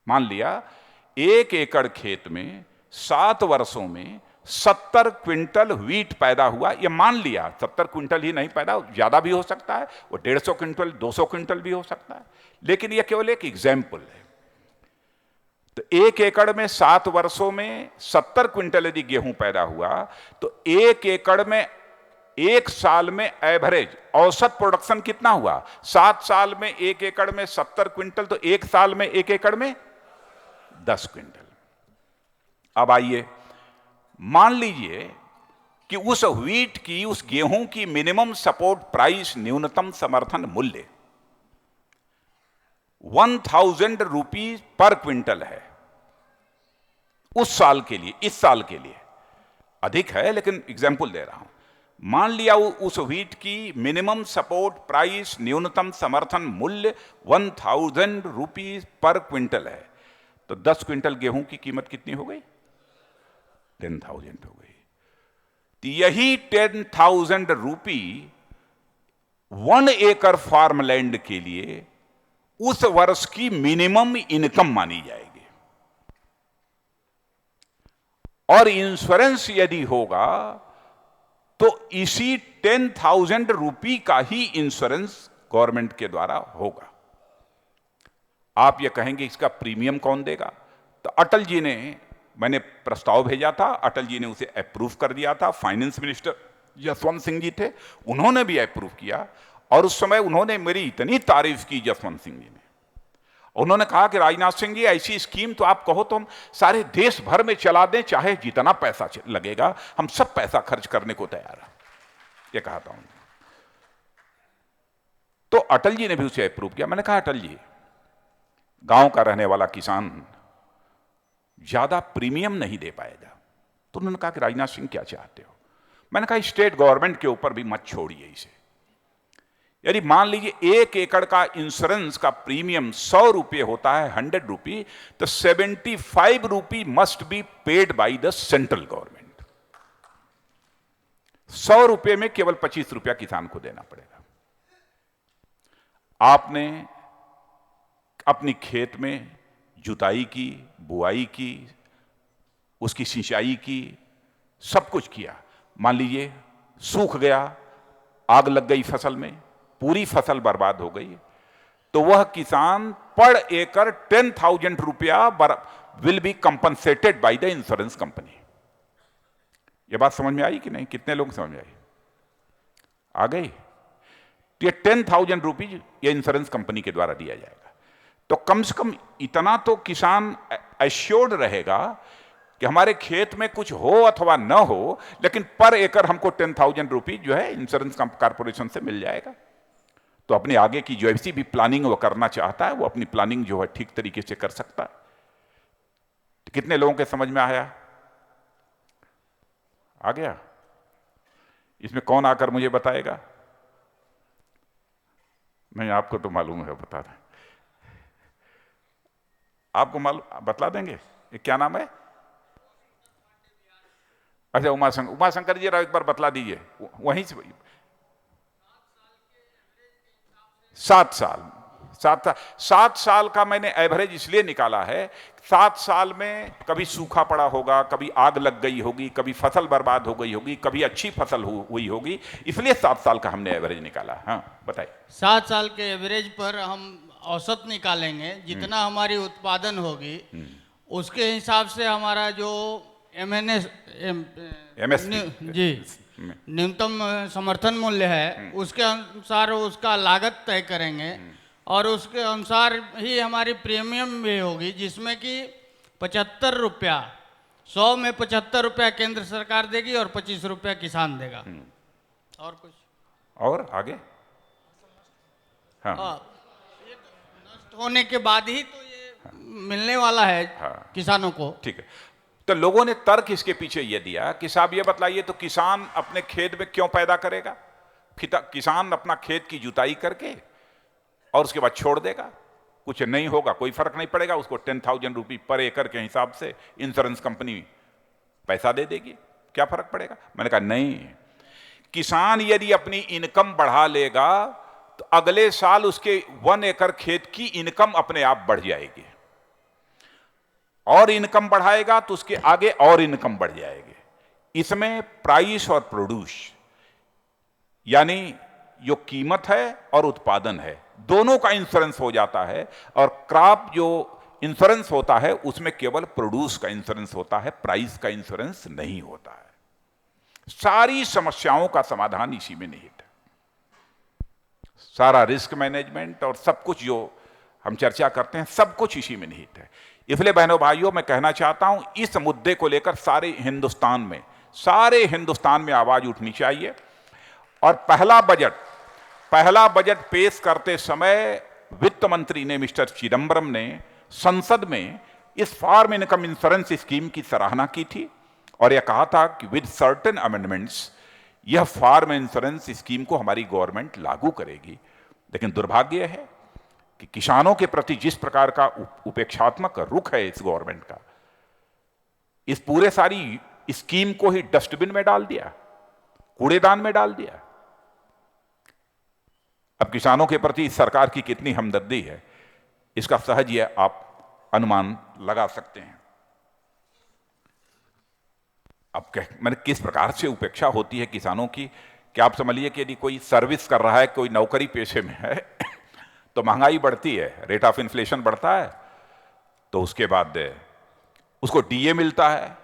मान लिया 1 एकड़ खेत में 7 वर्षों में 70 क्विंटल व्हीट पैदा हुआ, ये मान लिया 70 क्विंटल ही नहीं पैदा, ज्यादा भी हो सकता है, वो 150 क्विंटल 200 क्विंटल भी हो सकता है, लेकिन यह केवल एक एग्जाम्पल है। तो 1 एकड़ में 7 वर्षों में 70 क्विंटल यदि गेहूं पैदा हुआ तो 1 एकड़ में 1 साल में एवरेज औसत प्रोडक्शन कितना हुआ? 7 साल में 1 एकड़ में 70 क्विंटल, तो 1 साल में 1 एकड़ में 10 क्विंटल। अब आइए मान लीजिए कि उस व्हीट की, उस गेहूं की मिनिमम सपोर्ट प्राइस, न्यूनतम समर्थन मूल्य 1000 रुपीज पर क्विंटल है उस साल के लिए, इस साल के लिए। अधिक है लेकिन एग्जाम्पल दे रहा हूं। मान लिया उस व्हीट की मिनिमम सपोर्ट प्राइस, न्यूनतम समर्थन मूल्य 1000 रुपीज पर क्विंटल है, तो 10 क्विंटल गेहूं की कीमत कितनी हो गई? 10,000 हो गई। तो यही 10,000 रुपी 1 एकड़ फार्मलैंड के लिए उस वर्ष की मिनिमम इनकम मानी जाएगी। और इंश्योरेंस यदि होगा तो इसी 10,000 रुपी का ही इंश्योरेंस गवर्नमेंट के द्वारा होगा। आप ये कहेंगे इसका प्रीमियम कौन देगा? तो अटल जी ने, मैंने प्रस्ताव भेजा था, अटल जी ने उसे अप्रूव कर दिया था। फाइनेंस मिनिस्टर जसवंत सिंह जी थे, उन्होंने भी अप्रूव किया। और उस समय उन्होंने मेरी इतनी तारीफ की जसवंत सिंह जी ने, उन्होंने कहा कि राजनाथ सिंह जी ऐसी स्कीम तो आप कहो तो हम सारे देश भर में चला दें, चाहे जितना पैसा लगेगा हम सब पैसा खर्च करने को तैयार हैं, ये कहा था उन्होंने। तो अटल जी ने भी उसे अप्रूव किया। मैंने कहा अटल जी, गांव का रहने वाला किसान ज्यादा प्रीमियम नहीं दे पाएगा। तो उन्होंने कहा कि राजनाथ सिंह क्या चाहते हो? मैंने कहा स्टेट गवर्नमेंट के ऊपर भी मत छोड़िए इसे। यदि मान लीजिए 1 एकड़ का इंश्योरेंस का प्रीमियम 100 रुपये होता है, 100 रुपी, तो 75 rupee must be paid by the central government. 100 रुपये में केवल 25 रुपया किसान को देना पड़ेगा। आपने अपनी खेत में जुताई की, बुआई की, उसकी सिंचाई की, सब कुछ किया। मान लीजिए सूख गया, आग लग गई फसल में, पूरी फसल बर्बाद हो गई, तो वह किसान पर एकड़ 10,000 रुपया will be compensated by the insurance company. यह बात समझ में आई कि नहीं? कितने लोग समझ में आई? आ गई? तो ये 10,000 रुपीज ये इंश्योरेंस कंपनी के द्वारा दिया जाएगा। तो कम से कम इतना तो किसान एश्योर्ड रहेगा कि हमारे खेत में कुछ हो अथवा न हो, लेकिन पर एकड़ हमको 10,000 रुपीज जो है इंश्योरेंस कॉर्पोरेशन से मिल जाएगा। तो अपने आगे की जो ऐसी भी प्लानिंग वो करना चाहता है, वो अपनी प्लानिंग जो है ठीक तरीके से कर सकता है। तो कितने लोगों के समझ में आया? आ गया? इसमें कौन आकर मुझे बताएगा? नहीं, आपको तो मालूम है, बता दें। आपको मालूम, बतला देंगे ये क्या नाम है? अच्छा, उमाशंकर जी एक बार बतला दीजिए वहीं से। 7 साल का मैंने एवरेज इसलिए निकाला है, 7 साल में कभी सूखा पड़ा होगा, कभी आग लग गई होगी, कभी फसल बर्बाद हो गई होगी, कभी अच्छी फसल हुई होगी, इसलिए 7 साल का हमने एवरेज निकाला। हाँ बताइए। 7 साल के एवरेज पर हम औसत निकालेंगे, जितना हमारी उत्पादन होगी उसके हिसाब से हमारा जो MSP जी न्यूनतम समर्थन मूल्य है, उसके अनुसार उसका लागत तय करेंगे और उसके अनुसार ही हमारी प्रीमियम भी होगी, जिसमें कि 75 रुपया, 100 में 75 रुपया केंद्र सरकार देगी और 25 रुपया किसान देगा। और कुछ और आगे? हाँ, ये तो नष्ट होने के बाद ही तो ये मिलने वाला है किसानों को। ठीक है। तो लोगों ने तर्क इसके पीछे ये दिया कि साहब ये बतलाइए तो किसान अपने खेत में क्यों पैदा करेगा? किसान अपना खेत की जुताई करके और उसके बाद छोड़ देगा, कुछ नहीं होगा, कोई फर्क नहीं पड़ेगा, उसको 10,000 रुपये पर एकड़ के हिसाब से इंश्योरेंस कंपनी पैसा दे देगी, क्या फर्क पड़ेगा? मैंने कहा नहीं, किसान यदि अपनी इनकम बढ़ा लेगा तो अगले साल उसके 1 एकड़ खेत की इनकम अपने आप बढ़ जाएगी। और इनकम बढ़ाएगा तो उसके आगे और इनकम बढ़ जाएगी। इसमें प्राइस और प्रोड्यूस यानी जो कीमत है और उत्पादन है दोनों का इंश्योरेंस हो जाता है, और क्रॉप जो इंश्योरेंस होता है उसमें केवल प्रोड्यूस का इंश्योरेंस होता है, प्राइस का इंश्योरेंस नहीं होता है। सारी समस्याओं का समाधान इसी में निहित है। सारा रिस्क मैनेजमेंट और सब कुछ जो हम चर्चा करते हैं सब कुछ इसी में निहित है। इसलिए बहनों भाइयों, मैं कहना चाहता हूं इस मुद्दे को लेकर सारे हिंदुस्तान में आवाज उठनी चाहिए। और पहला बजट पेश करते समय वित्त मंत्री ने, मिस्टर चिदम्बरम ने, संसद में इस फार्म इनकम इंश्योरेंस स्कीम की सराहना की थी और यह कहा था कि विद सर्टेन अमेंडमेंट्स यह फार्म इंश्योरेंस स्कीम को हमारी गवर्नमेंट लागू करेगी। लेकिन दुर्भाग्य है कि किसानों के प्रति जिस प्रकार का उपेक्षात्मक रुख है इस गवर्नमेंट का, इस पूरे सारी स्कीम को ही डस्टबिन में डाल दिया, कूड़ेदान में डाल दिया। अब किसानों के प्रति सरकार की कितनी हमदर्दी है इसका सहज ये आप अनुमान लगा सकते हैं। अब मैंने किस प्रकार से उपेक्षा होती है किसानों की कि आप समझिए कि यदि कोई सर्विस कर रहा है, कोई नौकरी पेशे में है तो महंगाई बढ़ती है, रेट ऑफ इन्फ्लेशन बढ़ता है, तो उसके बाद उसको डीए मिलता है।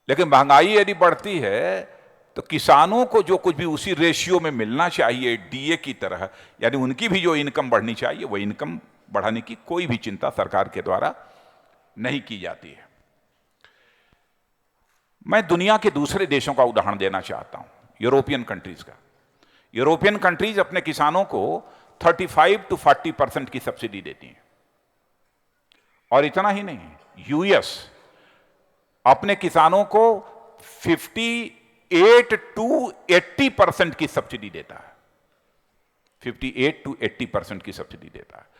लेकिन महंगाई यदि बढ़ती है तो किसानों को जो कुछ भी उसी रेशियो में मिलना चाहिए डीए की तरह, यानी उनकी भी जो इनकम बढ़नी चाहिए वो इनकम बढ़ाने की कोई भी चिंता सरकार के द्वारा नहीं की जाती है। मैं दुनिया के दूसरे देशों का उदाहरण देना चाहता हूं, यूरोपियन कंट्रीज का। यूरोपियन कंट्रीज अपने किसानों को 35 to 40% की सब्सिडी देती हैं। और इतना ही नहीं, यूएस अपने किसानों को 58 to 80% की सब्सिडी देता है, 58 to 80% की सब्सिडी देता है।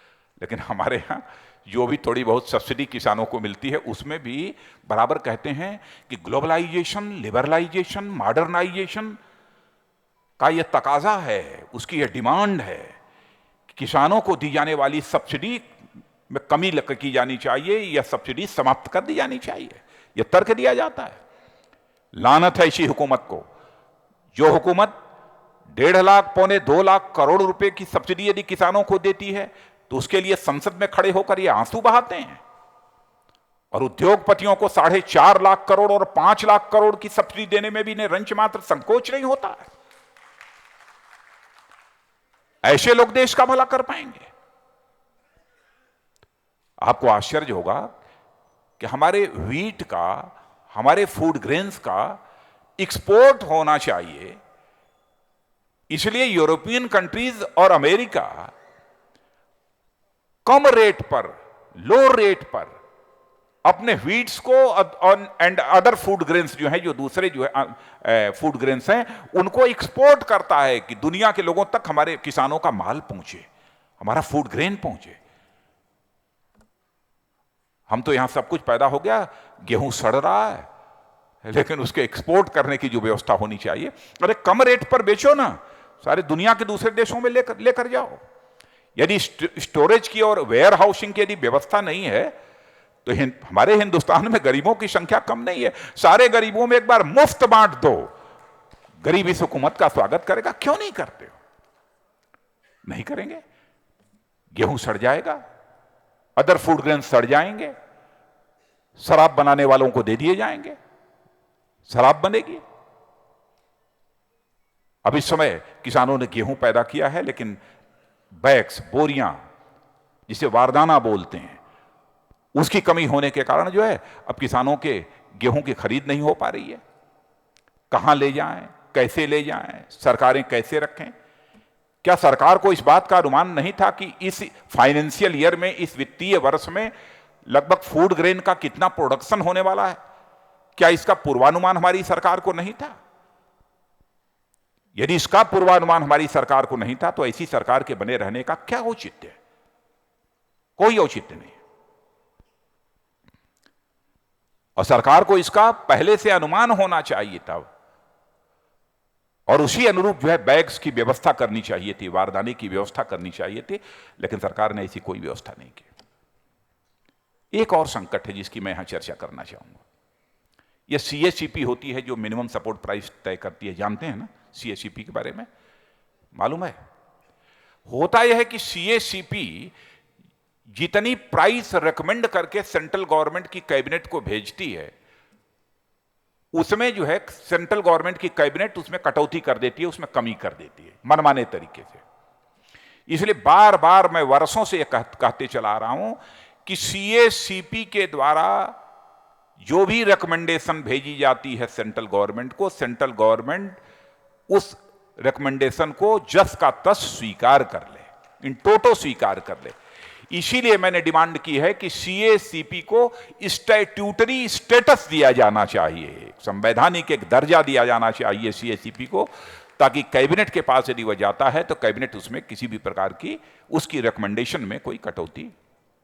लेकिन हमारे यहां जो भी थोड़ी बहुत सब्सिडी किसानों को मिलती है उसमें भी बराबर कहते हैं कि ग्लोबलाइजेशन, लिबरलाइजेशन, मॉडर्नाइजेशन का यह तकाजा है, उसकी यह डिमांड है कि किसानों को दी जाने वाली सब्सिडी में कमी की जानी चाहिए या सब्सिडी समाप्त कर दी जानी चाहिए, यह तर्क दिया जाता है। लानत है ऐसी हुकूमत को, जो हुकूमत 1.5 लाख, 2 लाख करोड़ रुपए की सब्सिडी यदि किसानों को देती है तो उसके लिए संसद में खड़े होकर ये आंसू बहाते हैं, और उद्योगपतियों को 4.5 लाख करोड़ और 5 लाख करोड़ की सब्सिडी देने में भी इन्हें रंच मात्र संकोच नहीं होता है। ऐसे लोग देश का भला कर पाएंगे? आपको आश्चर्य होगा कि हमारे व्हीट का, हमारे फूड ग्रेन्स का एक्सपोर्ट होना चाहिए, इसलिए यूरोपियन कंट्रीज और अमेरिका कम रेट पर, लो रेट पर अपने व्हीट्स को एंड अदर फूड ग्रेन्स जो हैं, जो दूसरे जो है फूड ग्रेन्स हैं, उनको एक्सपोर्ट करता है कि दुनिया के लोगों तक हमारे किसानों का माल पहुंचे, हमारा फूड ग्रेन पहुंचे। हम तो यहां सब कुछ पैदा हो गया, गेहूं सड़ रहा है, लेकिन उसके एक्सपोर्ट करने की जो व्यवस्था होनी चाहिए, अरे कम रेट पर बेचो ना, सारे दुनिया के दूसरे देशों में लेकर जाओ। यदि स्टोरेज की और वेयर हाउसिंग की यदि व्यवस्था नहीं है तो हमारे हिंदुस्तान में गरीबों की संख्या कम नहीं है। सारे गरीबों में एक बार मुफ्त बांट दो, गरीब इस हुकूमत का स्वागत करेगा। क्यों नहीं करते हो? नहीं करेंगे, गेहूं सड़ जाएगा, अदर फूड ग्रेन सड़ जाएंगे, शराब बनाने वालों को दे दिए जाएंगे, शराब बनेगी। अब इस समय किसानों ने गेहूं पैदा किया है, लेकिन बैग्स, बोरियां, जिसे वारदाना बोलते हैं, उसकी कमी होने के कारण जो है अब किसानों के गेहूं की खरीद नहीं हो पा रही है। कहां ले जाएं, कैसे ले जाएं, सरकारें कैसे रखें? क्या सरकार को इस बात का अनुमान नहीं था कि इस फाइनेंशियल ईयर में, इस वित्तीय वर्ष में लगभग फूड ग्रेन का कितना प्रोडक्शन होने वाला है? क्या इसका पूर्वानुमान हमारी सरकार को नहीं था? यदि इसका पूर्वानुमान हमारी सरकार को नहीं था तो ऐसी सरकार के बने रहने का क्या औचित्य है? कोई औचित्य नहीं। और सरकार को इसका पहले से अनुमान होना चाहिए था, और उसी अनुरूप जो है बैग्स की व्यवस्था करनी चाहिए थी, वारदाने की व्यवस्था करनी चाहिए थी, लेकिन सरकार ने ऐसी कोई व्यवस्था नहीं की। एक और संकट है जिसकी मैं यहां चर्चा करना चाहूंगा। यह सीएससीपी होती है जो मिनिमम सपोर्ट प्राइस तय करती है, जानते हैं ना सीएससीपी के बारे में, मालूम है? होता यह है कि सीएससीपी जितनी प्राइस रेकमेंड करके सेंट्रल गवर्नमेंट की कैबिनेट को भेजती है, उसमें जो है सेंट्रल गवर्नमेंट की कैबिनेट उसमें कटौती कर देती है, उसमें कमी कर देती है मनमाने तरीके से। इसलिए बार बार मैं वर्षों से कहते चला रहा हूं कि सीएससीपी के द्वारा जो भी रिकमेंडेशन भेजी जाती है सेंट्रल गवर्नमेंट को, सेंट्रल गवर्नमेंट उस रिकमेंडेशन को जस का तस स्वीकार कर ले, इन टोटो स्वीकार कर ले। इसीलिए मैंने डिमांड की है कि सीएससीपी को स्टैट्यूटरी स्टेटस दिया जाना चाहिए, संवैधानिक एक दर्जा दिया जाना चाहिए सीएससीपी को, ताकि कैबिनेट के पास यदि वह जाता है तो कैबिनेट उसमें किसी भी प्रकार की उसकी रिकमेंडेशन में कोई कटौती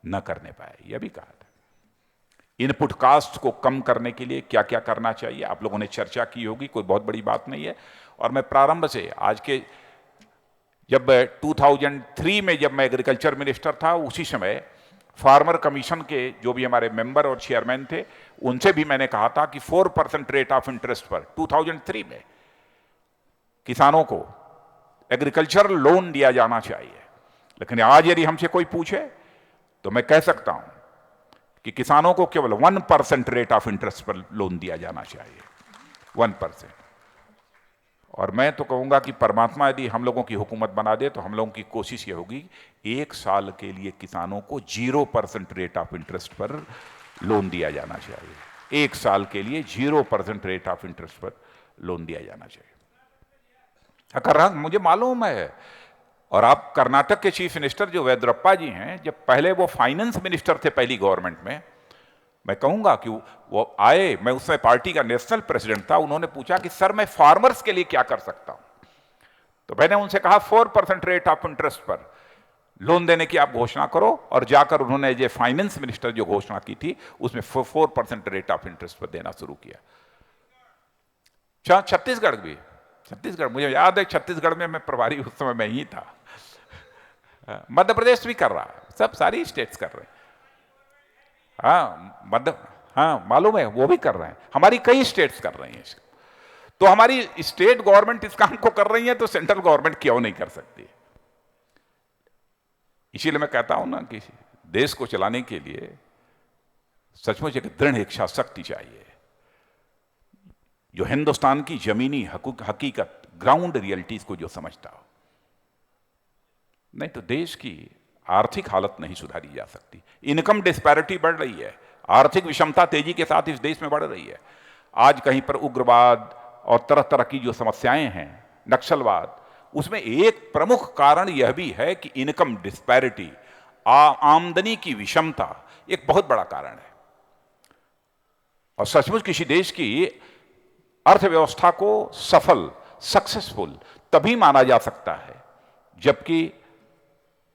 न करने पाए। यह भी कहा था। इनपुट कास्ट को कम करने के लिए क्या क्या करना चाहिए आप लोगों ने चर्चा की होगी, कोई बहुत बड़ी बात नहीं है। और मैं प्रारंभ से आज के जब 2003 में जब मैं एग्रीकल्चर मिनिस्टर था, उसी समय फार्मर कमीशन के जो भी हमारे मेंबर और चेयरमैन थे उनसे भी मैंने कहा था कि 4% रेट ऑफ इंटरेस्ट पर 2003 में किसानों को एग्रीकल्चरल लोन दिया जाना चाहिए। लेकिन आज यदि हमसे कोई पूछे तो मैं कह सकता हूं कि किसानों को केवल 1% रेट ऑफ इंटरेस्ट पर लोन दिया जाना चाहिए, 1%। और मैं तो कहूंगा कि परमात्मा यदि हम लोगों की हुकूमत बना दे तो हम लोगों की कोशिश ये होगी 1 साल के लिए किसानों को 0% रेट ऑफ इंटरेस्ट पर लोन दिया जाना चाहिए। 1 साल के लिए 0% रेट ऑफ इंटरेस्ट पर लोन दिया जाना चाहिए। अगर मुझे मालूम है, और आप कर्नाटक के चीफ मिनिस्टर जो वेदुरप्पा जी हैं, जब पहले वो फाइनेंस मिनिस्टर थे पहली गवर्नमेंट में, मैं कहूंगा कि वो आए, मैं उसमें पार्टी का नेशनल प्रेसिडेंट था, उन्होंने पूछा कि सर मैं फार्मर्स के लिए क्या कर सकता हूं। तो मैंने उनसे कहा 4% रेट ऑफ इंटरेस्ट पर लोन देने की आप घोषणा करो, और जाकर उन्होंने जो फाइनेंस मिनिस्टर जो घोषणा की थी उसमें 4% रेट ऑफ इंटरेस्ट पर देना शुरू किया। छत्तीसगढ़ भी, छत्तीसगढ़ मुझे याद है, छत्तीसगढ़ में मैं प्रभारी उस समय मैं ही था। मध्य प्रदेश भी कर रहा है, सब सारी स्टेट्स कर रहे हैं। हाँ मालूम है, वो भी कर रहे हैं, हमारी कई स्टेट्स कर रही हैं। तो हमारी स्टेट गवर्नमेंट इस काम को कर रही है तो सेंट्रल गवर्नमेंट क्यों नहीं कर सकती? इसीलिए मैं कहता हूं ना कि देश को चलाने के लिए सचमुच एक दृढ़ इच्छा शक्ति चाहिए, जो हिंदुस्तान की जमीनी हकीकत, ग्राउंड रियलिटीज को जो समझता हो। नहीं तो देश की आर्थिक हालत नहीं सुधारी जा सकती। इनकम डिस्पैरिटी बढ़ रही है, आर्थिक विषमता तेजी के साथ इस देश में बढ़ रही है। आज कहीं पर उग्रवाद और तरह तरह की जो समस्याएं हैं, नक्सलवाद, उसमें एक प्रमुख कारण यह भी है कि इनकम डिस्पैरिटी, आमदनी की विषमता एक बहुत बड़ा कारण है। और सचमुच किसी देश की अर्थव्यवस्था को सफल, सक्सेसफुल तभी माना जा सकता है जबकि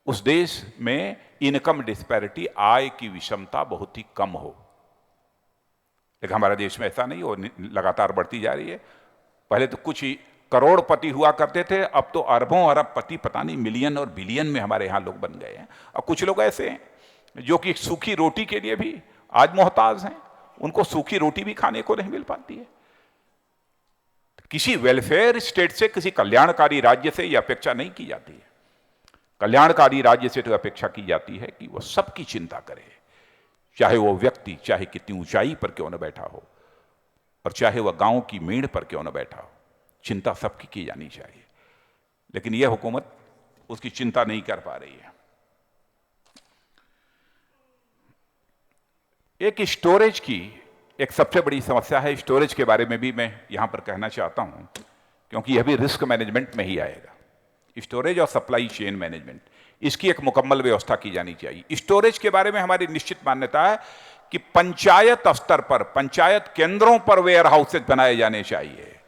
उस देश में इनकम डिस्पैरिटी, आय की विषमता बहुत ही कम हो। लेकिन हमारे देश में ऐसा नहीं हो, लगातार बढ़ती जा रही है। पहले तो कुछ ही करोड़पति हुआ करते थे, अब तो अरबों अरबपति, पता नहीं मिलियन और बिलियन में हमारे यहां लोग बन गए हैं। और कुछ लोग ऐसे हैं जो कि सूखी रोटी के लिए भी आज मोहताज हैं, उनको सूखी रोटी भी खाने को नहीं मिल पाती है। किसी वेलफेयर स्टेट से, किसी कल्याणकारी राज्य से यह अपेक्षा नहीं की जाती है। कल्याणकारी राज्य से तो अपेक्षा की जाती है कि वह सबकी चिंता करे, चाहे वो व्यक्ति चाहे कितनी ऊंचाई पर क्यों न बैठा हो, और चाहे वह गांव की मेड़ पर क्यों न बैठा हो, चिंता सबकी की जानी चाहिए। लेकिन यह हुकूमत उसकी चिंता नहीं कर पा रही है। एक स्टोरेज की एक सबसे बड़ी समस्या है, स्टोरेज के बारे में भी मैं यहां पर कहना चाहता हूं, क्योंकि यह भी रिस्क मैनेजमेंट में ही आएगा। स्टोरेज और सप्लाई चेन मैनेजमेंट, इसकी एक मुकम्मल व्यवस्था की जानी चाहिए। स्टोरेज के बारे में हमारी निश्चित मान्यता है कि पंचायत स्तर पर, पंचायत केंद्रों पर वेयर हाउसेज बनाए जाने चाहिए,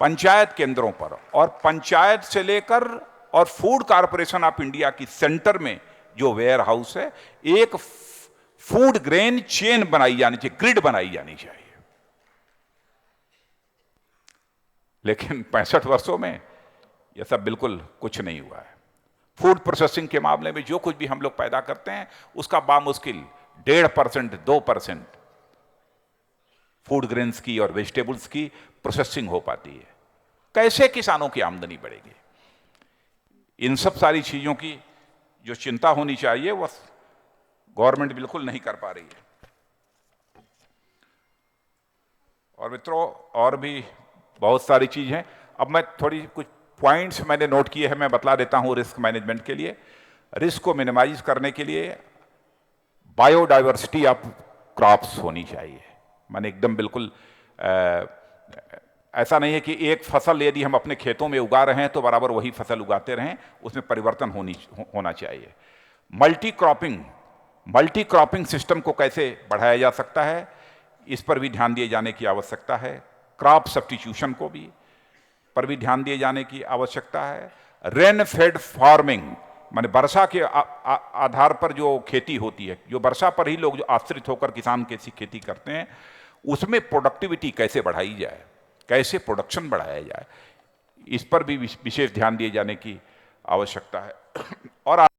पंचायत केंद्रों पर। और पंचायत से लेकर और फूड कॉरपोरेशन ऑफ इंडिया की सेंटर में जो वेयर हाउस है, एक फूड ग्रेन चेन बनाई जानी चाहिए, ग्रिड बनाई जानी चाहिए। लेकिन 65 वर्षों में यह सब बिल्कुल कुछ नहीं हुआ है। फूड प्रोसेसिंग के मामले में जो कुछ भी हम लोग पैदा करते हैं उसका बामुश्किल 1.5%, 2% फूड ग्रेन्स की और वेजिटेबल्स की प्रोसेसिंग हो पाती है। कैसे किसानों की आमदनी बढ़ेगी? इन सब सारी चीजों की जो चिंता होनी चाहिए वह गवर्नमेंट बिल्कुल नहीं कर पा रही है। और मित्रों, और भी बहुत सारी चीज हैं। अब मैं थोड़ी कुछ पॉइंट्स मैंने नोट किए हैं, मैं बतला देता हूं रिस्क मैनेजमेंट के लिए। रिस्क को मिनिमाइज करने के लिए बायोडाइवर्सिटी ऑफ क्रॉप्स होनी चाहिए। माने एकदम बिल्कुल ऐसा नहीं है कि एक फसल यदि हम अपने खेतों में उगा रहे हैं तो बराबर वही फसल उगाते रहें, उसमें परिवर्तन होना चाहिए। मल्टी क्रॉपिंग सिस्टम को कैसे बढ़ाया जा सकता है, इस पर भी ध्यान दिए जाने की आवश्यकता है। क्रॉप सब्स्टिट्यूशन को भी पर भी ध्यान दिए जाने की आवश्यकता है। रेन फेड फार्मिंग, माने वर्षा के आधार पर जो खेती होती है, जो वर्षा पर ही लोग जो आश्रित होकर किसान कैसी खेती करते हैं, उसमें प्रोडक्टिविटी कैसे बढ़ाई जाए, कैसे प्रोडक्शन बढ़ाया जाए, इस पर भी विशेष ध्यान दिए जाने की आवश्यकता है। और